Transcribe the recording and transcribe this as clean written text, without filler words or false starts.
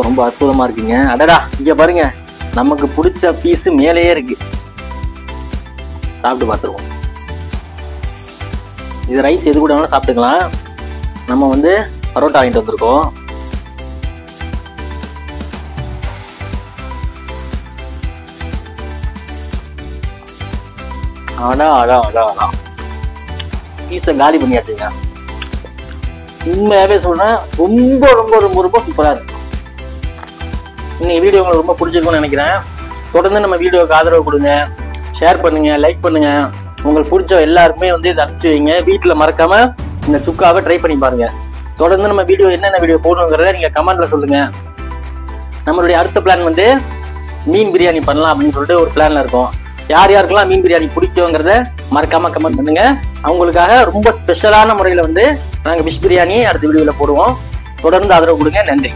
ரொம்ப அற்புதமா இருக்குங்க. அடடா, இங்க பாருங்க, நமக்கு பிடிச்ச பீஸ் மேலேயே இருக்கு. சாப்பிட்டு பார்த்துருவோம். இது ரைஸ் எது கூட வேணாலும் சாப்பிட்டுக்கலாம். நம்ம வந்து பரோட்டா வாங்கிட்டு வந்திருக்கோம். பீஸை காலி பண்ணியாச்சுங்க. உண்மையாவே சொல்றேன், ரொம்ப ரொம்ப ரொம்ப ரொம்ப சூப்பரா இருக்கு. இன்னைக்கு வீடியோ உங்களுக்கு ரொம்ப பிடிச்சிருக்கும்னு நினைக்கிறேன். தொடர்ந்து நம்ம வீடியோக்கு ஆதரவு கொடுங்க, ஷேர் பண்ணுங்க, லைக் பண்ணுங்க. உங்களுக்கு பிடிச்ச எல்லாருக்குமே வந்து இதை அனுப்பிச்சு வைங்க. வீட்டில் மறக்காம இந்த சுக்காவை ட்ரை பண்ணி பாருங்க. தொடர்ந்து நம்ம வீடியோ என்னென்ன வீடியோ போடணுங்கிறத நீங்க கமெண்ட்ல சொல்லுங்க. நம்மளுடைய அடுத்த பிளான் வந்து மீன் பிரியாணி பண்ணலாம் அப்படின்னு சொல்லிட்டு ஒரு பிளான்ல இருக்கும். யார் யாருக்கெல்லாம் மீன் பிரியாணி பிடிக்குங்கிறத மறக்காம கமெண்ட் பண்ணுங்க. அவங்களுக்காக ரொம்ப ஸ்பெஷலான முறையில வந்து நாங்கள் ஃபிஷ் பிரியாணி அடுத்த வீடியோல போடுவோம். தொடர்ந்து ஆதரவு கொடுங்க. நன்றி.